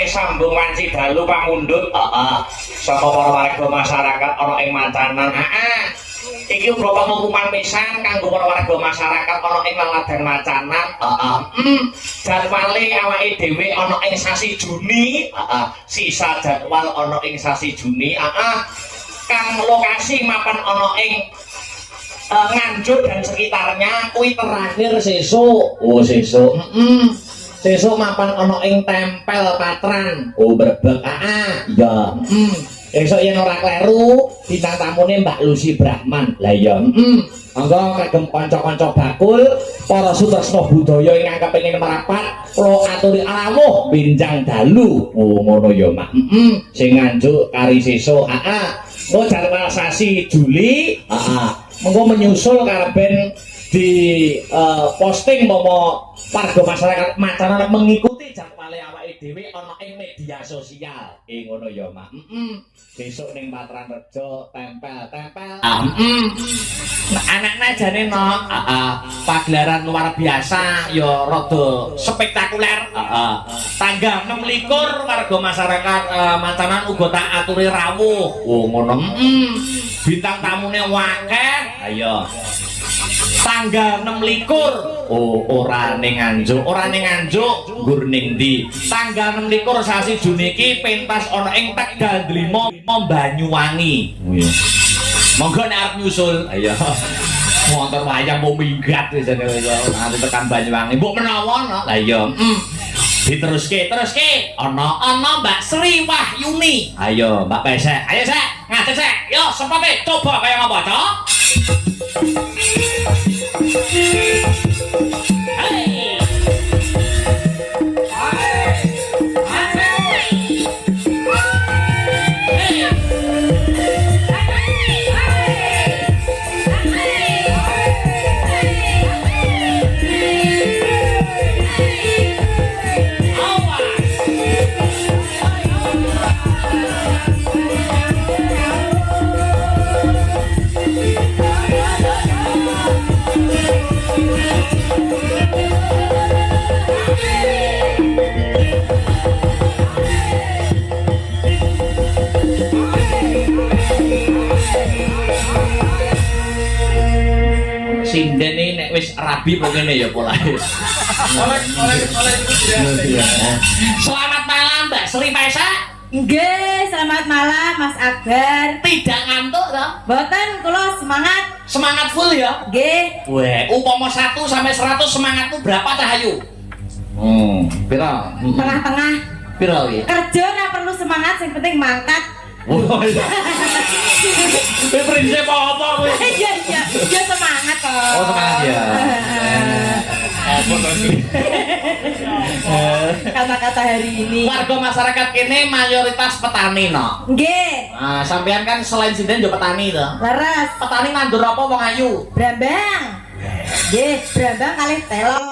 Sambung wanci dalu pamundhut saka para warga masyarakat ana ing Mancanan. Iki uga pengumuman pisan kanggo para warga masyarakat ana ing Laladan Mancanan. Jadwale awake dhewe ana ing sasi Juni. Sisa jadwal ana ing sasi Juni. Kang lokasi mapan ana ing Nganjuk dan sekitarnya kuwi terakhir sesuk. Oh sesuk. Sesuk mapan ana ing Tempel Patran. Oh Brebeg. Iya. Esuk yen ora kleru bintang tamune Mbak Lucy Brahman. Lah iya. Monggo kagem kanca-kanca bakul, para sutresna budaya ingkang kepengin merapat, kula aturi rawuh benjang dalu. Oh ngono ya, Mak. Sing Nganjuk kari sesuk. Mau jadwal sasi Juli. Monggo menyusul karben di posting momo warga masyarakat Mancanan mengikuti jadwale awake dhewe ana ing media sosial. Ngono ya, Mak. Besok ning Patran Rejo tempel. Anaknya jane no, pagelaran luar biasa ya rada spektakuler. Tanggal 26 warga masyarakat Mancanan uga tak aturi rawuh. Oh ngono. Bintang tamune akeh. Ayo. Tanggal 26 ora ning Nganjuk nggur ning ndi. Tanggal 26 sasi Juni iki pentas ana ing Tegal Dlima Banyuwangi. Monggo nek arep nyusul ayo motor wayang mau minggat jane nanti tekan Banyuwangi mbok menawa no. Lah iya diteruske ana Mbak Sri Wahyuni. Ayo Mbak Pesek ayo sek ngadeg sek yo sepote coba kaya ngapa to. Sinden ini nek wis rabi pokoknya ya polahe. Selamat malam Mbak Sri Pesek. Nggih, selamat malam Mas Akbar. Tidak ngantuk toh? Mboten, kula semangat. Semangat full ya? Nggih. Weh, upama 1 sampai 100 semangatmu berapa Cahayu? Pira? Tengah-tengah. Pira iki? Kerja ora perlu semangat, yang penting mangkat. Oh iya. Kowe prinsip apa kowe? Iya, ya semangat kok. Oh, semangat ya. Apa to iki? Kata-kata hari ini. Warga masyarakat kene mayoritas petani no. Nggih. Nah, sampean kan selain sinden yo petani to. Leres. Petani nandur apa wong ayu? Brambang. Nggih, brambang kalih telo.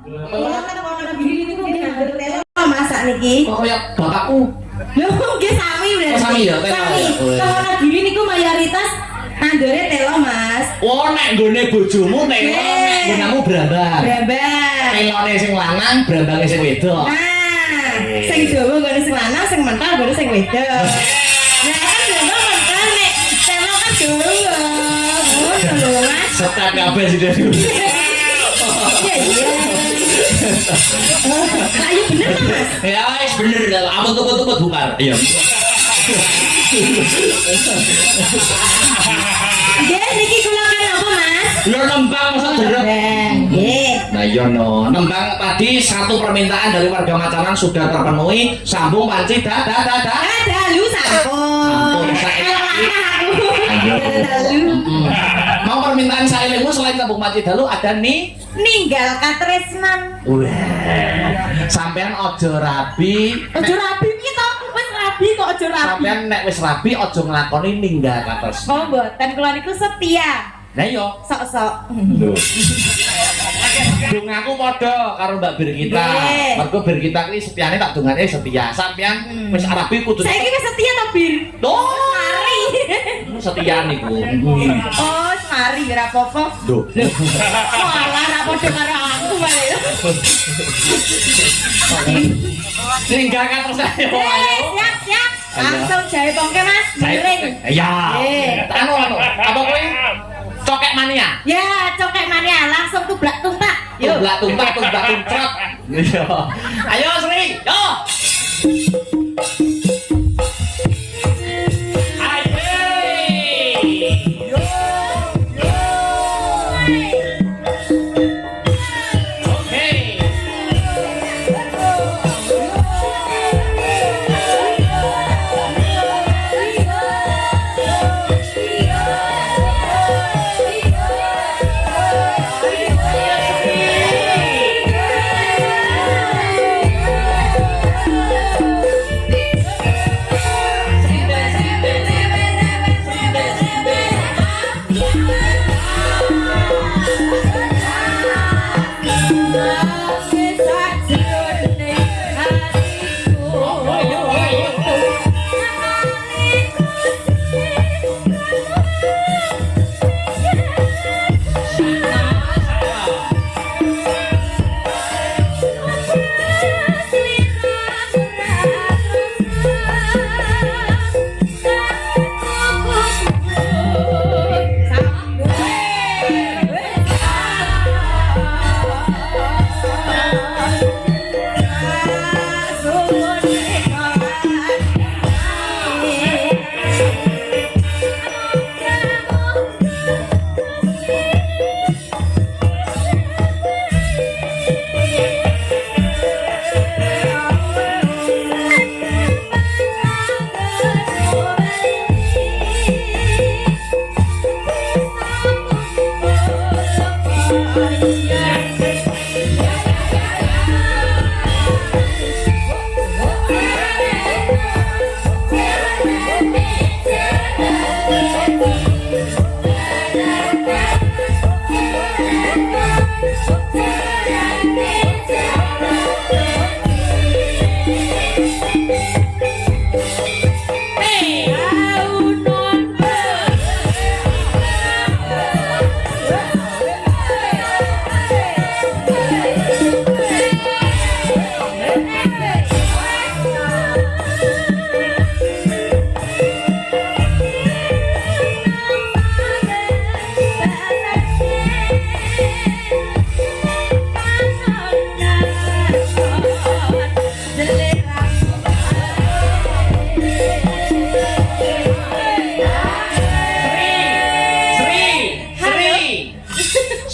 Kula kan ana gini niku nggih nandur telo masak niki. Kok kaya bapakku. Lho, nggih sami udah. Oh, sami ya, telo. Sami. Kalau gini niku mayoritas nandure telo, Mas. Oh, nek nggone bojomu telo, nek nggonmu brambang. Brambang. Telone sing lanang, brambange sing wedok. Nah, sing Jawa nggone sing lanang, sing mental nggone sing wedok. Nah, kan brambang mental nek telo kan Jawa. Oh, lho, Mas. Setat kabeh sih dhewe. Iya. Ayo bener kan, Mas? Ya wis bener, aku tepet-tepet bukar. Iya. Nggih, niki kula kan apa, Mas? Lho nembang masa derep. Nggih. Nah iya no, nembang tadi satu permintaan dari warga Mancanan sudah terpenuhi. Sambung panci Dalu sampun. Ayo. Mau permintaan saya selain tabung Pakcik Dalu ada nih ninggal katresnan. wah sampean ojo rabi Ojo rabi piye to? Wis rabi kok ojo rabi. sampean nek wis rabi ojo nglakoni ninggal katos Oh mboten kula niku setia. nah yo Sok-sok. lho dung aku padha karo Mbak Birgita Nggih. mergo Birgita kuwi setiane tak dongane setia sampean wis rabi kudu Saiki wis setia to, Bir? Loh, Mari. setia niku Oh, mari ora apa-apa. Duh. Malah ora padha karo aku malah. ninggal katos ayo Siap, siap. Langsung jahe tongke, Mas. Miring. ya Eh. anu apa kuwi cokek mania Ya, cokek mania langsung tublak tuntak. Yuk. tumbak tuncrot iya ayo Sri yo ayo oke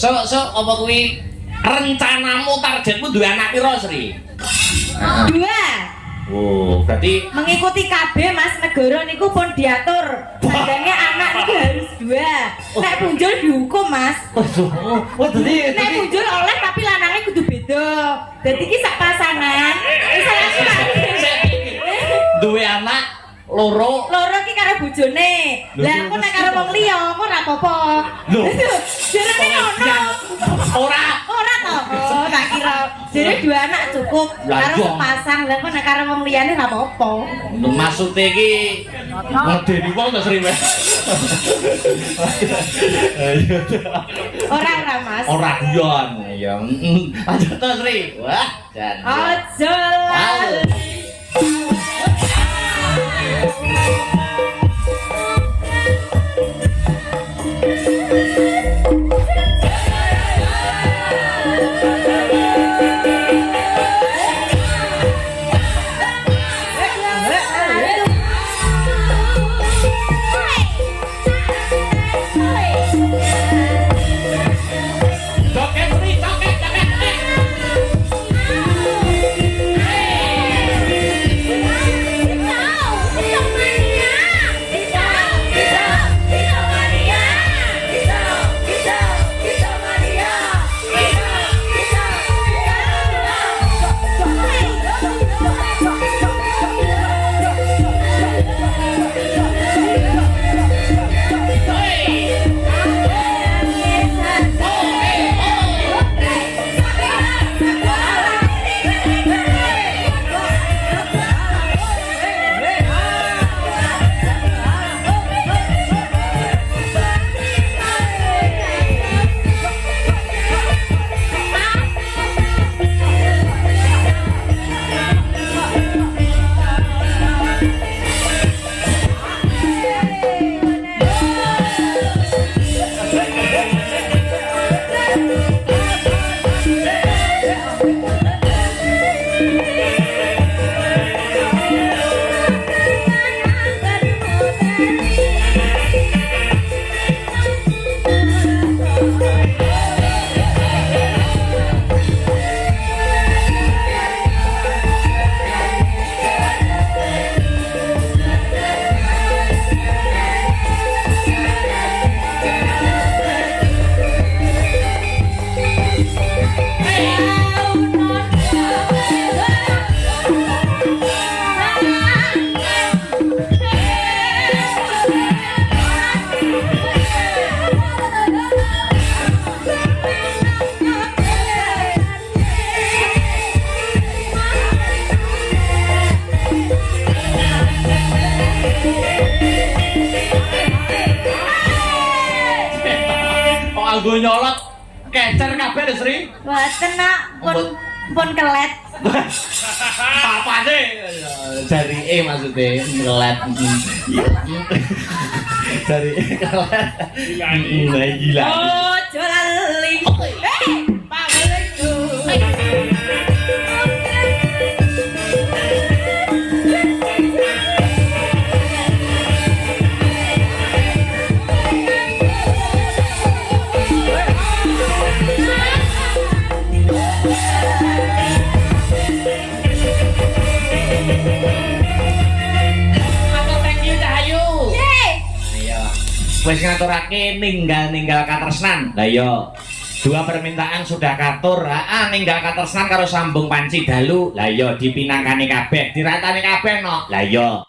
So apa kuwi rencanamu targetmu duwe anak piro Sri? Dua. Oh, berarti Mengikuti KB Mas negara niku pun diatur. Sandangnya anak niku harus dua. Nek punjul dihukum Mas. oh dadi Nek punjul oleh tapi lanangnya kudu beda. Dadi ki sak pasangan. Wis langsung duwe anak loro ki karo bojone. Lah aku nek karo wong liya kok ora apa-apa. Lho. Jenenge ngono. ora Ora to. Oh, tak kira jere dua anak cukup Lah, karo iya. sepasang. Lah kok nek karo wong liyane ora apa-apa. maksude iki ngedeni wong to Sri wes. Ora Mas. Ora guyon ya. Lanjut to Sri. Wah, jan. Aja lali. Joget Sri, joget. kanggo nyolot kecer kabeh lho Sri. Boten nak pun kelet. Apa sih? Dari maksudnya ngelet. Dari kelet. Gila. Oh, lali. Pak Beliku. Wes ngaturake ninggal katresnan. Lah iya. Dua permintaan sudah katur. Ninggal katresnan karo sambung panci dalu. Lah iya dipinangkani kabeh, diratani kabeh no. Lah iya.